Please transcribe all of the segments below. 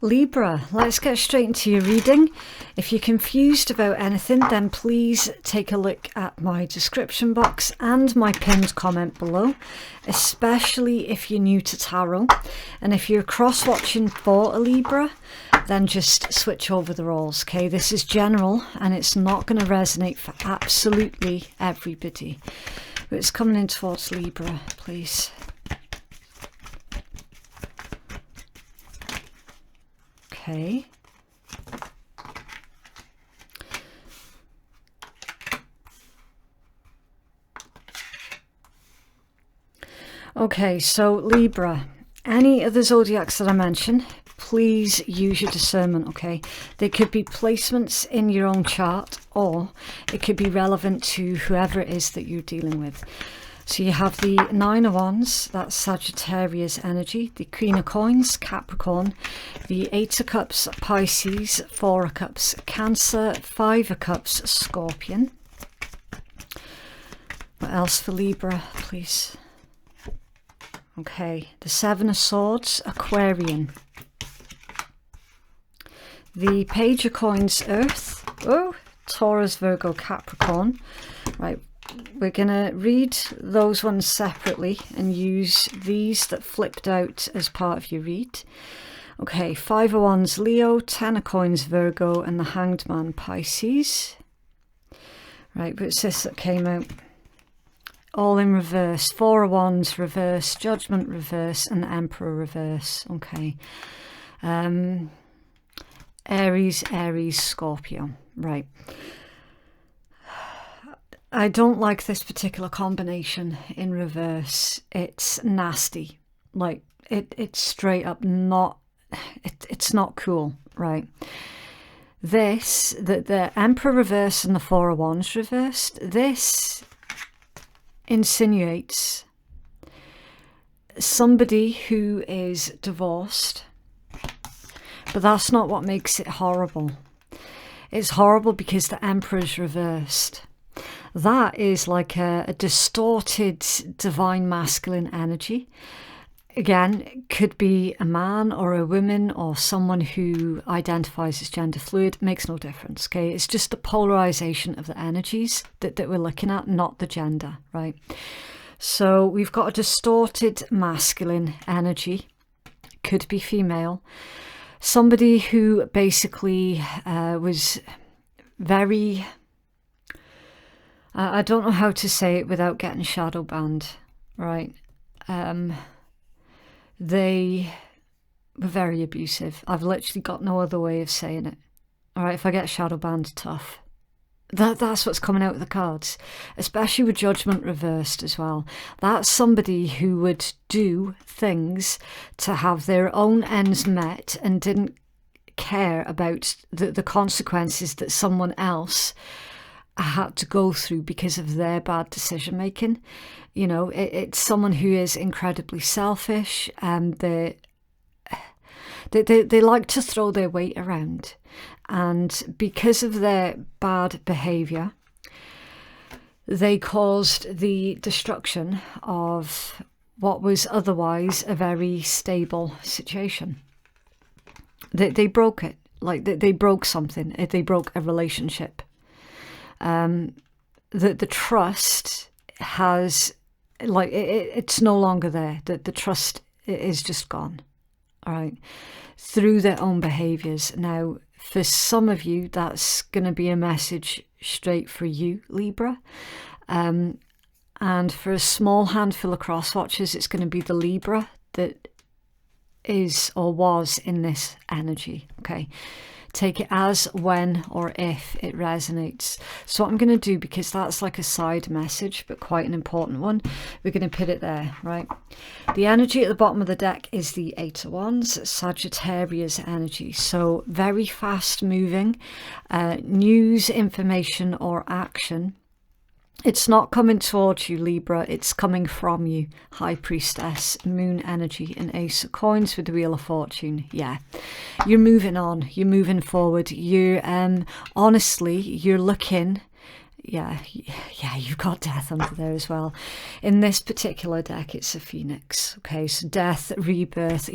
Libra, let's get straight into your reading. If you're confused about anything, then please take a look at my description box and my pinned comment below, especially if you're new to tarot. And if you're cross-watching for a Libra, then just switch over the roles, okay? This is general and it's not going to resonate for absolutely everybody. But it's coming in towards Libra, please. Okay. Okay, so Libra, any of the zodiacs that I mentioned, please use your discernment, okay? They could be placements in your own chart, or it could be relevant to whoever it is that you're dealing with. So you have the Nine of Wands, that's Sagittarius energy, the Queen of Coins, Capricorn, the Eight of Cups, Pisces, Four of Cups, Cancer, Five of Cups, Scorpion. What else for Libra, please? Okay, the Seven of Swords, Aquarian. The Page of Coins, Earth, oh, Taurus, Virgo, Capricorn. Right. We're going to read those ones separately and use these that flipped out as part of your read. Okay, Five of Wands, Leo, Ten of Coins, Virgo, and the Hanged Man, Pisces. Right, but it's this that came out. All in reverse. Four of Wands, reverse, Judgment, reverse, and the Emperor, reverse. Okay. Aries, Scorpio. Right. I don't like this particular combination in reverse. It's nasty. Like, it's straight up not, it's not cool, right? This, the Emperor reverse and the Four of Wands reversed, this insinuates somebody who is divorced, but that's not what makes it horrible. It's horrible because the Emperor's reversed. That is like a distorted divine masculine energy. Again, it could be a man or a woman or someone who identifies as gender fluid. Makes no difference, okay? It's just the polarization of the energies that we're looking at, not the gender, right? So we've got a distorted masculine energy. Could be female. Somebody who basically was very... I don't know how to say it without getting shadow banned, right? They were very abusive. I've literally got no other way of saying it. All right, if I get shadow banned, tough. That's what's coming out of the cards, especially with Judgment reversed as well. That's somebody who would do things to have their own ends met and didn't care about the consequences that someone else had to go through because of their bad decision making. You know, it's someone who is incredibly selfish, and they like to throw their weight around, and because of their bad behavior, they caused the destruction of what was otherwise a very stable situation. They broke it. Like they broke something. They broke a relationship. The trust has, like, it's no longer there. The trust is just gone, all right, through their own behaviours. Now, for some of you, that's going to be a message straight for you, Libra. And for a small handful of cross-watchers, it's going to be the Libra that is or was in this energy, okay? Take it as, when, or if it resonates. So what I'm going to do, because that's like a side message, but quite an important one, we're going to put it there, right? The energy at the bottom of the deck is the Eight of Wands, Sagittarius energy. So very fast moving, news, information, or action. It's not coming towards you, Libra, it's coming from you. High Priestess, Moon energy, and Ace of Coins with the Wheel of Fortune. Yeah, you're moving on, you're moving forward. You're, honestly, you're looking, yeah, you've got Death under there as well. In this particular deck, it's a Phoenix, okay? So death, rebirth,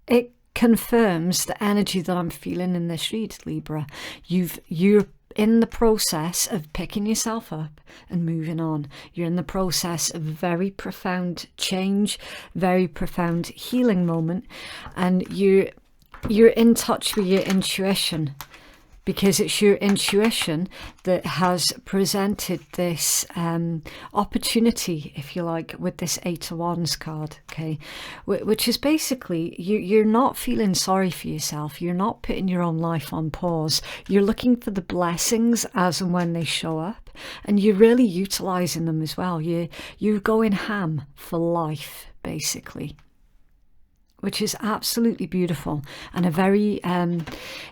it confirms the energy that I'm feeling in this read, Libra. You're in the process of picking yourself up and moving on. You're in the process of a very profound change, very profound healing moment, and you're in touch with your intuition, because it's your intuition that has presented this opportunity, if you like, with this 8 of Wands card, okay? Which is basically, you're not feeling sorry for yourself. You're not putting your own life on pause. You're looking for the blessings as and when they show up, and you're really utilising them as well. You're going ham for life, basically, which is absolutely beautiful, and a very,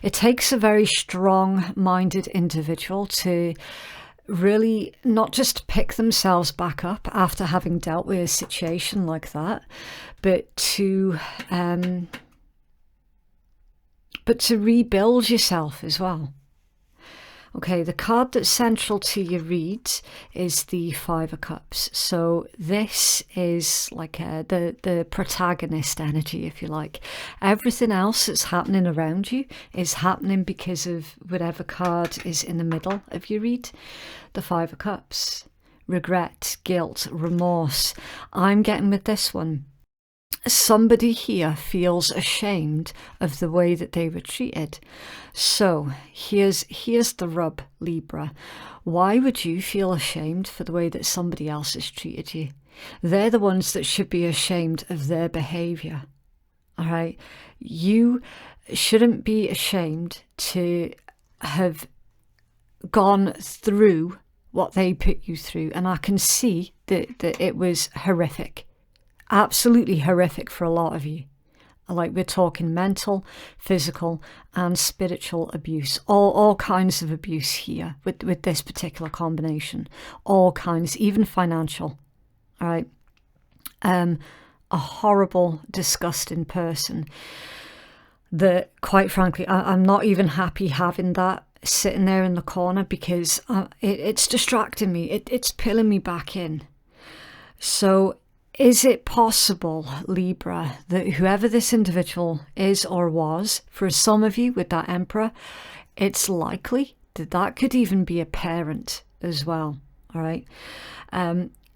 it takes a very strong-minded individual to really not just pick themselves back up after having dealt with a situation like that, but to rebuild yourself as well. Okay, the card that's central to your read is the 5 of Cups. So this is like the protagonist energy, if you like. Everything else that's happening around you is happening because of whatever card is in the middle of your read. The 5 of Cups. Regret, guilt, remorse. I'm getting with this one. Somebody here feels ashamed of the way that they were treated. So here's the rub, Libra. Why would you feel ashamed for the way that somebody else has treated you? They're the ones that should be ashamed of their behaviour. All right? You shouldn't be ashamed to have gone through what they put you through. And I can see that it was horrific. Absolutely horrific for a lot of you. Like, we're talking mental, physical and spiritual abuse. All kinds of abuse here with this particular combination. All kinds, even financial. All right. A horrible, disgusting person that, quite frankly, I'm not even happy having that sitting there in the corner, because it's distracting me. It's pulling me back in. So is it possible, Libra, that whoever this individual is or was, for some of you with that Emperor, it's likely that that could even be a parent as well, all right?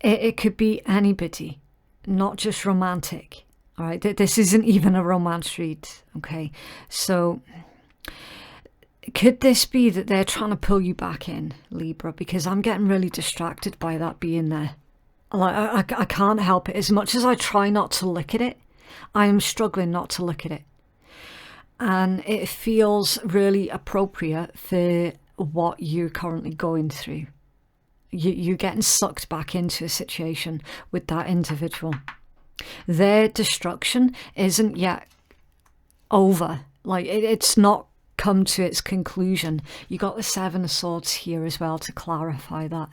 It could be anybody, not just romantic, all right? This isn't even a romance read, okay? So could this be that they're trying to pull you back in, Libra? Because I'm getting really distracted by that being there. Like, I can't help it. As much as I try not to look at it, I am struggling not to look at it. And it feels really appropriate for what you're currently going through. You're getting sucked back into a situation with that individual. Their destruction isn't yet over. Like, it's not come to its conclusion. You got the 7 of Swords here as well to clarify that.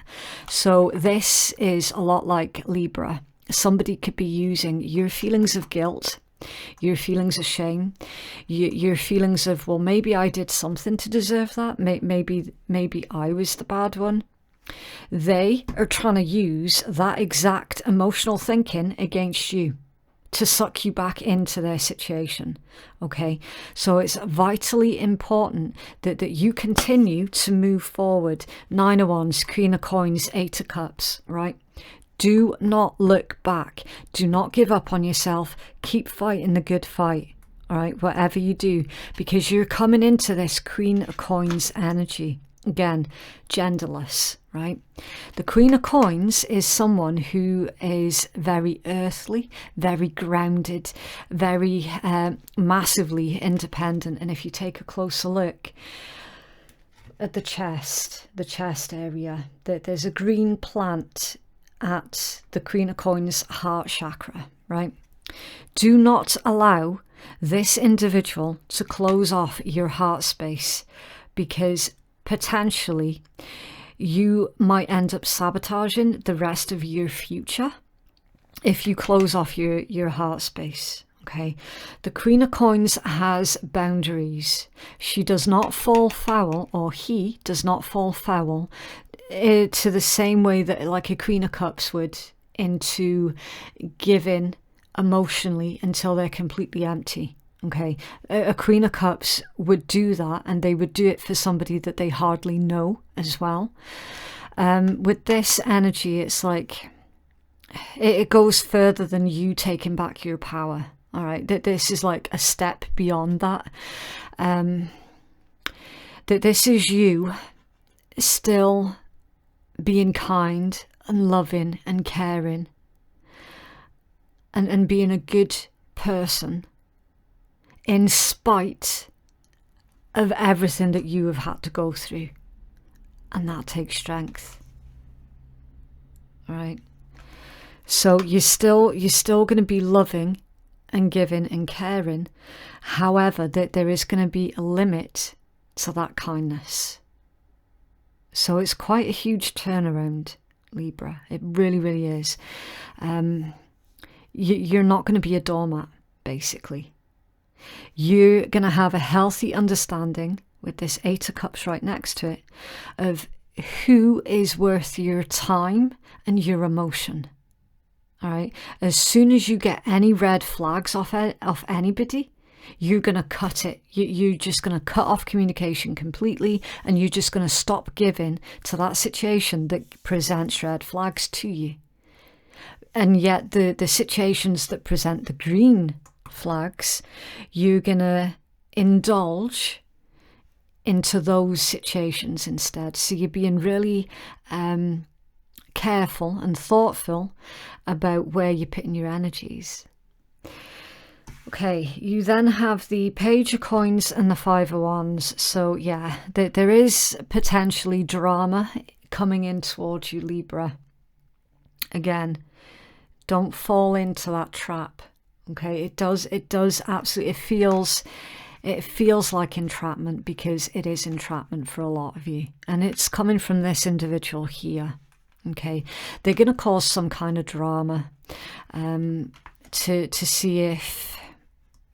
So this is a lot like Libra. Somebody could be using your feelings of guilt, your feelings of shame, your feelings of, well, maybe I did something to deserve that. Maybe I was the bad one. They are trying to use that exact emotional thinking against you to suck you back into their situation, okay? So it's vitally important that you continue to move forward. 9 of Wands, Queen of Coins, 8 of Cups, right? Do not look back. Do not give up on yourself. Keep fighting the good fight, all right? Whatever you do, because you're coming into this Queen of Coins energy. Again, genderless, right? The Queen of Coins is someone who is very earthly, very grounded, very massively independent. And if you take a closer look at the chest area, there's a green plant at the Queen of Coins heart chakra, right? Do not allow this individual to close off your heart space, because potentially you might end up sabotaging the rest of your future if you close off your heart space, okay? The Queen of Coins has boundaries. She does not fall foul, or he does not fall foul to the same way that like a Queen of Cups would, into giving emotionally until they're completely empty, Okay, a Queen of Cups would do that, and they would do it for somebody that they hardly know as well. With this energy, it's like it goes further than you taking back your power. All right, this is like a step beyond that. That this is you still being kind and loving and caring and being a good person in spite of everything that you have had to go through. And that takes strength. All right. So you're still going to be loving and giving and caring. However, there is going to be a limit to that kindness. So it's quite a huge turnaround, Libra. It really, really is. You're not going to be a doormat, basically. You're going to have a healthy understanding, with this Eight of Cups right next to it, of who is worth your time and your emotion. All right. As soon as you get any red flags off anybody, you're going to cut it. You're just going to cut off communication completely, and you're just going to stop giving to that situation that presents red flags to you. And yet the situations that present the green flags, you're going to indulge into those situations instead. So you're being really careful and thoughtful about where you're putting your energies. Okay, you then have the Page of Coins and the Five of Wands. So yeah, there is potentially drama coming in towards you, Libra. Again, don't fall into that trap. Okay, it does absolutely, it feels like entrapment, because it is entrapment for a lot of you. And it's coming from this individual here. Okay, they're going to cause some kind of drama to see if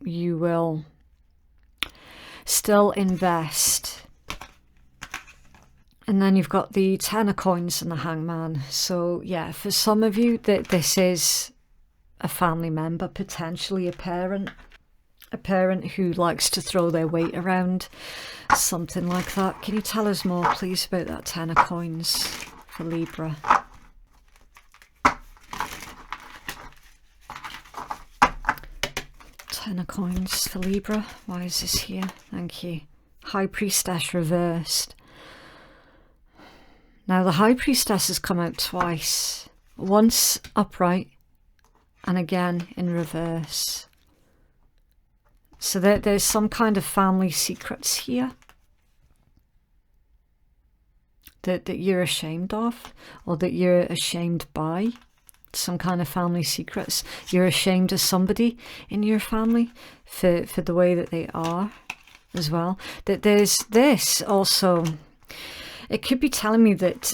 you will still invest. And then you've got the Ten of Coins and the Hangman. So yeah, for some of you, this is a family member, potentially a parent who likes to throw their weight around, something like that. Can you tell us more, please, about that Ten of Coins for Libra? Ten of Coins for Libra. Why is this here? Thank you. High Priestess reversed. Now the High Priestess has come out twice. Once upright and again in reverse. So there's some kind of family secrets here that you're ashamed of, or that you're ashamed by. Some kind of family secrets. You're ashamed of somebody in your family for the way that they are as well. That there's this also. It could be telling me that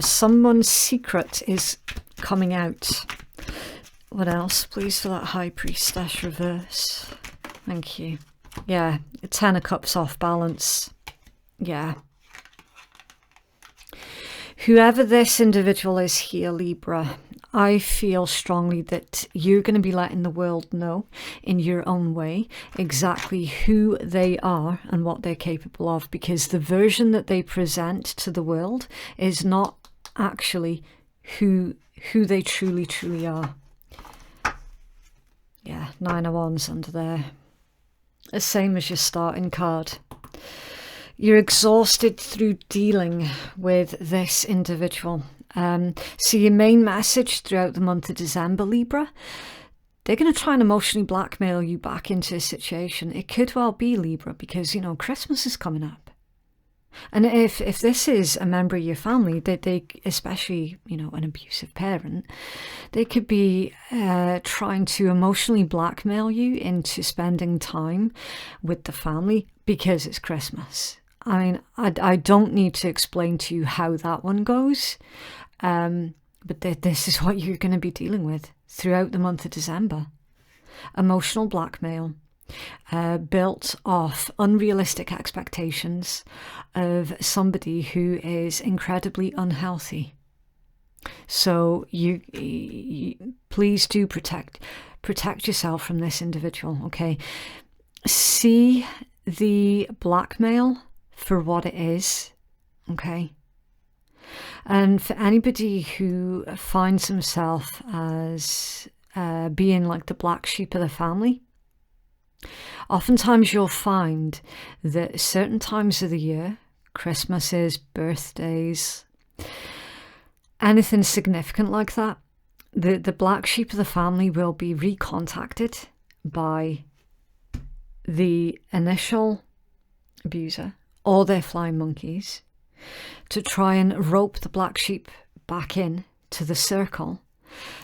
someone's secret is coming out. What else, please, for that High Priestess reverse? Thank you. Yeah, Ten of Cups off balance. Yeah. Whoever this individual is here, Libra, I feel strongly that you're going to be letting the world know in your own way exactly who they are and what they're capable of, because the version that they present to the world is not actually who they truly are. Yeah, Nine of Wands under there. The same as your starting card. You're exhausted through dealing with this individual. So your main message throughout the month of December, Libra, they're going to try and emotionally blackmail you back into a situation. It could well be, Libra, because, you know, Christmas is coming up. And if this is a member of your family, they especially, you know, an abusive parent, they could be trying to emotionally blackmail you into spending time with the family because it's Christmas. I mean, I don't need to explain to you how that one goes, but this is what you're going to be dealing with throughout the month of December. Emotional blackmail, built off unrealistic expectations of somebody who is incredibly unhealthy. So you please do protect yourself from this individual, okay? see the blackmail for what it is, okay? And for anybody who finds himself as being like the black sheep of the family, oftentimes you'll find that certain times of the year, Christmases, birthdays, anything significant like that, the black sheep of the family will be recontacted by the initial abuser or their flying monkeys to try and rope the black sheep back in to the circle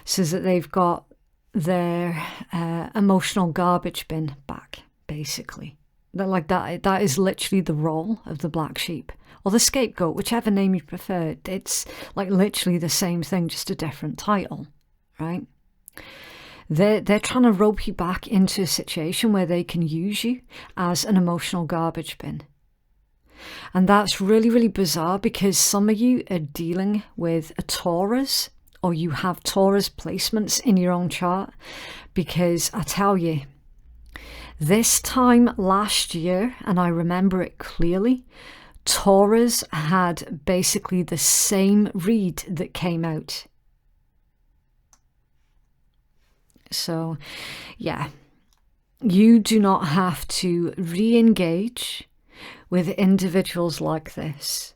so that they've got their emotional garbage bin back, basically. Like that is literally the role of the black sheep, or the scapegoat, whichever name you prefer. It's like literally the same thing, just a different title, right? They're trying to rope you back into a situation where they can use you as an emotional garbage bin. And that's really, really bizarre, because some of you are dealing with a Taurus, or you have Taurus placements in your own chart, because I tell you, this time last year, and I remember it clearly, Taurus had basically the same read that came out. So, yeah, you do not have to re-engage with individuals like this.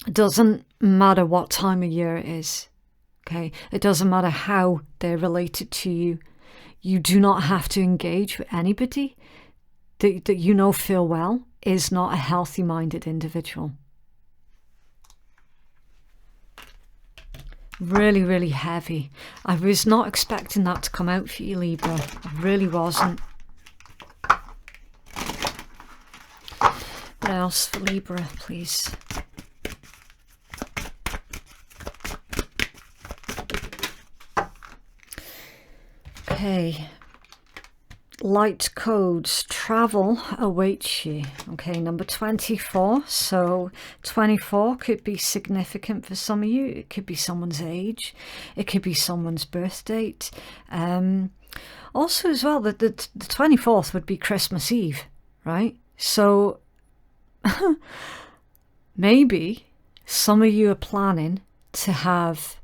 It doesn't matter what time of year it is, okay? It doesn't matter how they're related to you. You do not have to engage with anybody that you know full well is not a healthy-minded individual. Really, really heavy. I was not expecting that to come out for you, Libra. I really wasn't. What else for Libra, please? Okay. Light codes, travel awaits you. Okay, number 24. So 24 could be significant for some of you. It could be someone's age. It could be someone's birth date. Also as well, the 24th would be Christmas Eve, right? So maybe some of you are planning to have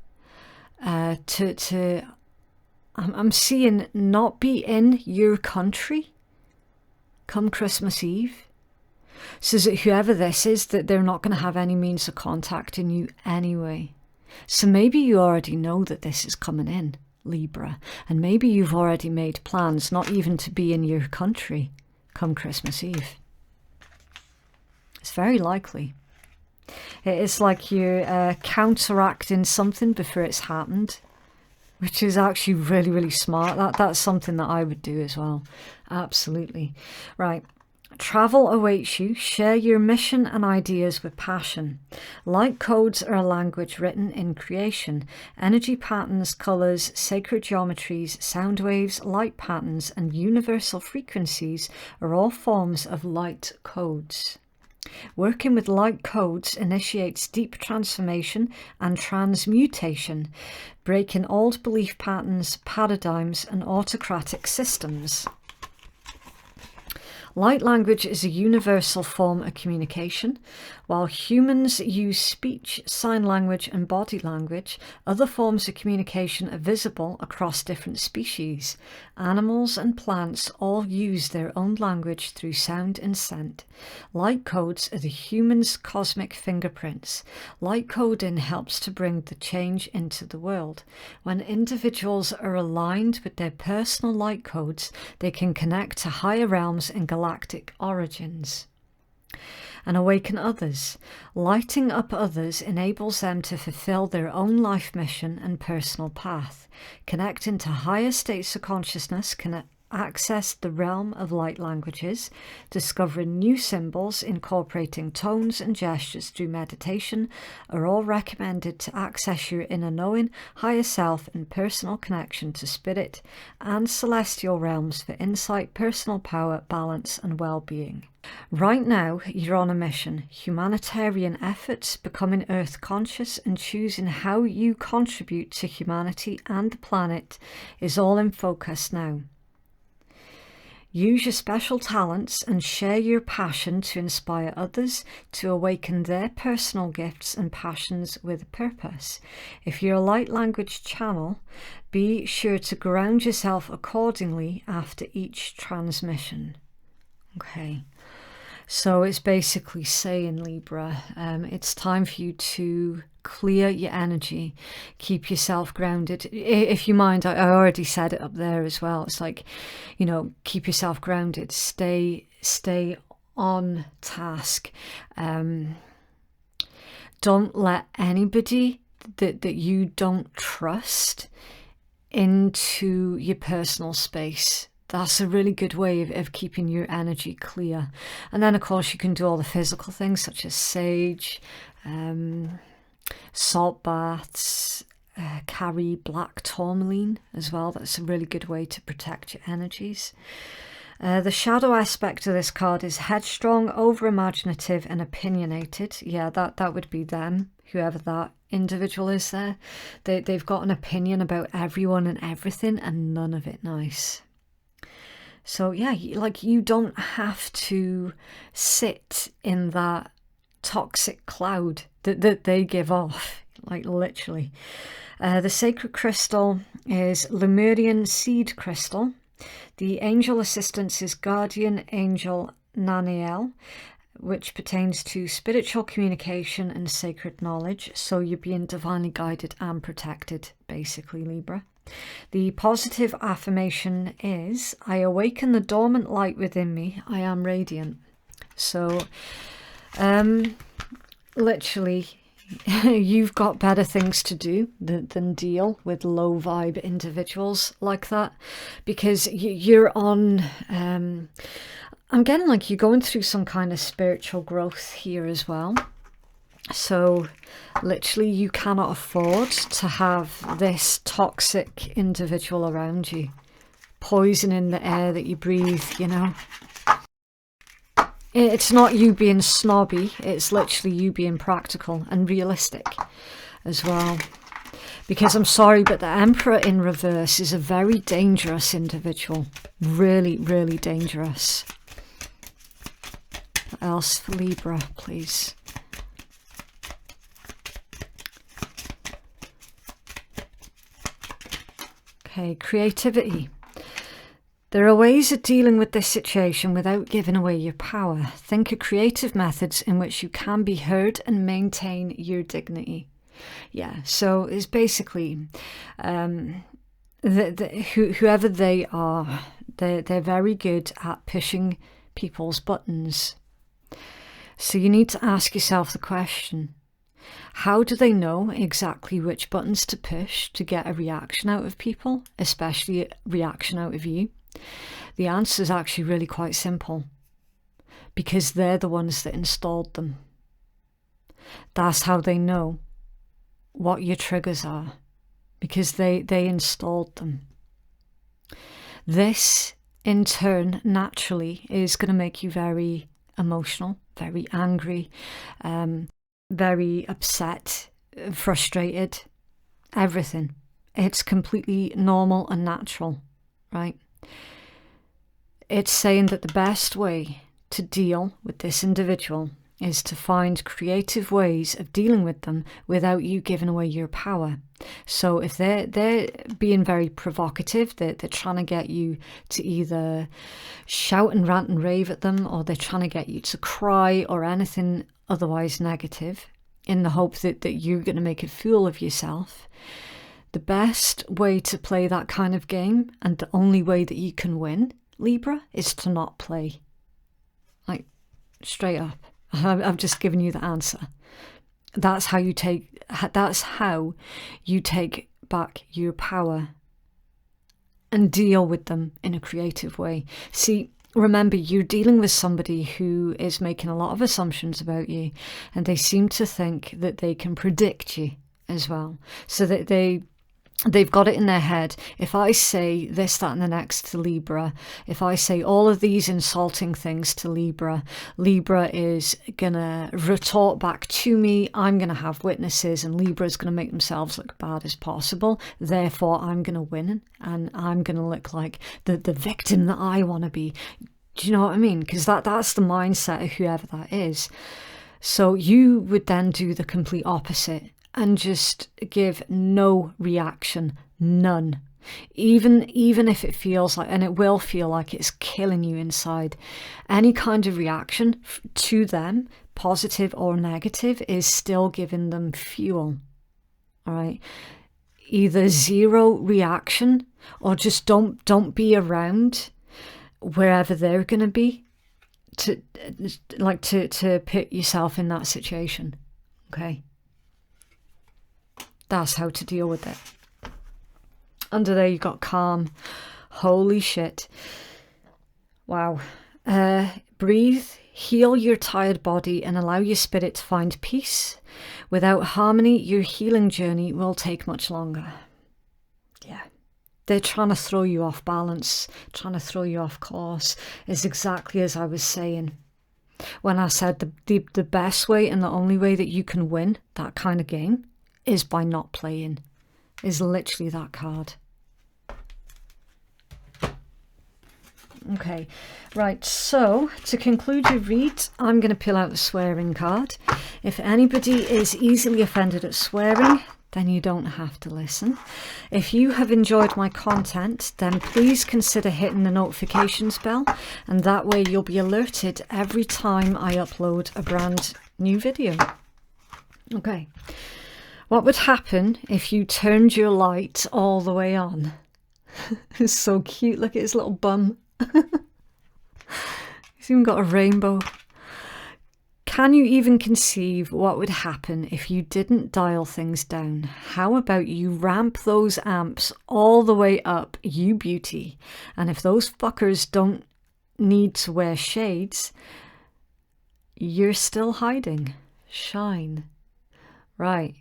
I'm seeing not be in your country come Christmas Eve, so that whoever this is, that they're not going to have any means of contacting you anyway. So maybe you already know that this is coming in, Libra, and maybe you've already made plans not even to be in your country come Christmas Eve. It's very likely. It is like you're counteracting something before it's happened, which is actually really, really smart. That's something that I would do as well. Absolutely. Right. Travel awaits you. Share your mission and ideas with passion. Light codes are a language written in creation. Energy patterns, colours, sacred geometries, sound waves, light patterns, and universal frequencies are all forms of light codes. Working with light codes initiates deep transformation and transmutation, breaking old belief patterns, paradigms, and autocratic systems. Light language is a universal form of communication. While humans use speech, sign language, and body language, other forms of communication are visible across different species. Animals and plants all use their own language through sound and scent. Light codes are the human's cosmic fingerprints. Light coding helps to bring the change into the world. When individuals are aligned with their personal light codes, they can connect to higher realms and galactic origins and awaken others. Lighting up others enables them to fulfill their own life mission and personal path. Connecting to higher states of consciousness can access the realm of light languages. Discovering new symbols, incorporating tones and gestures through meditation are all recommended to access your inner knowing, higher self, and personal connection to spirit and celestial realms for insight, personal power, balance, and well-being. Right now, you're on a mission. Humanitarian efforts, becoming earth conscious, and choosing how you contribute to humanity and the planet is all in focus now. Use your special talents and share your passion to inspire others to awaken their personal gifts and passions with a purpose. If you're a light language channel, be sure to ground yourself accordingly after each transmission. Okay, so it's basically saying, Libra, it's time for you to clear your energy, keep yourself grounded. If you mind, I already said it up there as well. It's like, you know, keep yourself grounded, stay on task. Don't let anybody that you don't trust into your personal space. That's a really good way of keeping your energy clear. And then of course you can do all the physical things such as sage, salt baths, carry black tourmaline as well. That's a really good way to protect your energies. The shadow aspect of this card is headstrong, over-imaginative and opinionated. Yeah, that would be them, whoever that individual is there. They've got an opinion about everyone and everything and none of it nice. So yeah, like you don't have to sit in that toxic cloud that they give off, like literally. The sacred crystal is Lemurian seed crystal. The angel assistance is guardian angel Naniel, which pertains to spiritual communication and sacred knowledge. So you're being divinely guided and protected, basically, Libra. The positive affirmation is, I awaken the dormant light within me. I am radiant. So literally, you've got better things to do than deal with low vibe individuals like that, because you're on, I'm getting like you're going through some kind of spiritual growth here as well. So literally you cannot afford to have this toxic individual around you, poisoning the air that you breathe, you know. It's not you being snobby, it's literally you being practical and realistic as well. Because I'm sorry, but the Emperor in reverse is a very dangerous individual. Really, really dangerous. What else for Libra, please? Okay, creativity. There are ways of dealing with this situation without giving away your power. Think of creative methods in which you can be heard and maintain your dignity. Yeah, so it's basically whoever they are, they're very good at pushing people's buttons. So you need to ask yourself the question, how do they know exactly which buttons to push to get a reaction out of people, especially a reaction out of you? The answer is actually really quite simple, because they're the ones that installed them. That's how they know what your triggers are, because they installed them. This, in turn, naturally is going to make you very emotional, very angry, very upset, frustrated, everything. It's completely normal and natural, right? It's saying that the best way to deal with this individual is to find creative ways of dealing with them without you giving away your power. So if they're being very provocative, they're trying to get you to either shout and rant and rave at them, or they're trying to get you to cry or anything otherwise negative in the hope that you're going to make a fool of yourself. The best way to play that kind of game, and the only way that you can win, Libra, is to not play. Like, straight up. I've just given you the answer. That's how you take back your power and deal with them in a creative way. See, remember, you're dealing with somebody who is making a lot of assumptions about you, and they seem to think that they can predict you as well. So that they've got it in their head. If I say this, that, and the next to Libra, if I say all of these insulting things to Libra, Libra is going to retort back to me. I'm going to have witnesses, and Libra is going to make themselves look bad as possible. Therefore, I'm going to win, and I'm going to look like the victim that I want to be. Do you know what I mean? Because that's the mindset of whoever that is. So you would then do the complete opposite and just give no reaction, none. Even if it feels like, and it will feel like it's killing you inside, any kind of reaction to them, positive or negative, is still giving them fuel. All right. Either zero reaction, or just don't be around wherever they're going to be to put yourself in that situation. Okay. That's how to deal with it. Under there you got calm. Holy shit. Wow. Breathe, heal your tired body, and allow your spirit to find peace. Without harmony, your healing journey will take much longer. Yeah. They're trying to throw you off balance, trying to throw you off course. It's exactly as I was saying when I said the best way and the only way that you can win that kind of game is by not playing, is literally that card. Okay, right, so to conclude your read, I'm going to pull out the swearing card. If anybody is easily offended at swearing, then you don't have to listen. If you have enjoyed my content, then please consider hitting the notifications bell, and that way you'll be alerted every time I upload a brand new video. Okay. What would happen if you turned your light all the way on? It's so cute. Look at his little bum. He's even got a rainbow. Can you even conceive what would happen if you didn't dial things down? How about you ramp those amps all the way up, you beauty? And if those fuckers don't need to wear shades, you're still hiding. Shine. Right.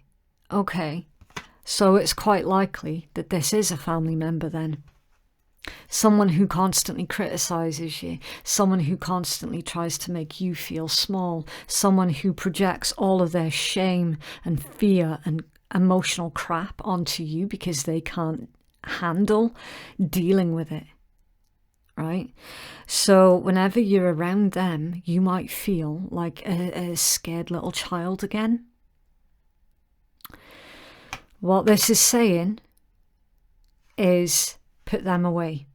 Okay, so it's quite likely that this is a family member then. Someone who constantly criticizes you, someone who constantly tries to make you feel small, someone who projects all of their shame and fear and emotional crap onto you because they can't handle dealing with it, right? So whenever you're around them, you might feel like a scared little child again. What this is saying is put them away.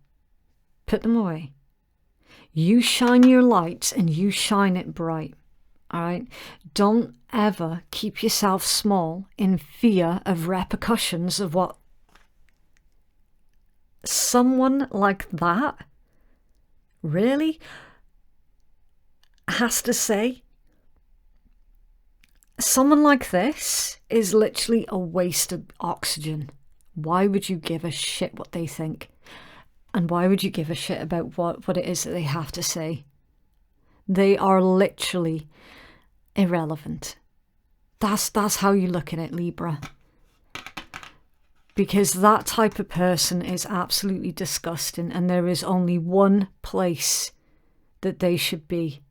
Put them away. You shine your light and you shine it bright. All right? Don't ever keep yourself small in fear of repercussions of what someone like that really has to say. Someone like this is literally a waste of oxygen. Why would you give a shit what they think? And why would you give a shit about what it is that they have to say? They are literally irrelevant. That's how you look at it, Libra. Because that type of person is absolutely disgusting, and there is only one place that they should be.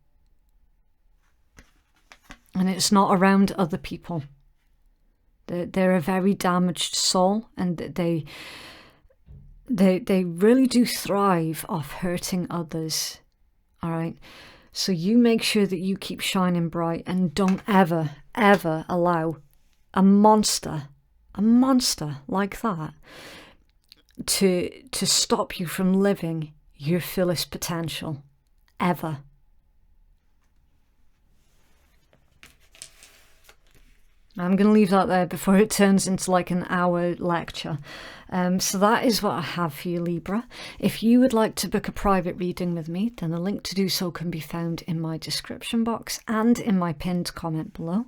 And it's not around other people. They're a very damaged soul, and they really do thrive off hurting others. All right. So you make sure that you keep shining bright, and don't ever, ever allow a monster like that to stop you from living your fullest potential, ever. I'm going to leave that there before it turns into like an hour lecture. So that is what I have for you, Libra. If you would like to book a private reading with me, then the link to do so can be found in my description box and in my pinned comment below.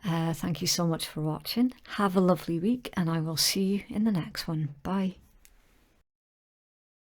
Thank you so much for watching. Have a lovely week, and I will see you in the next one. Bye.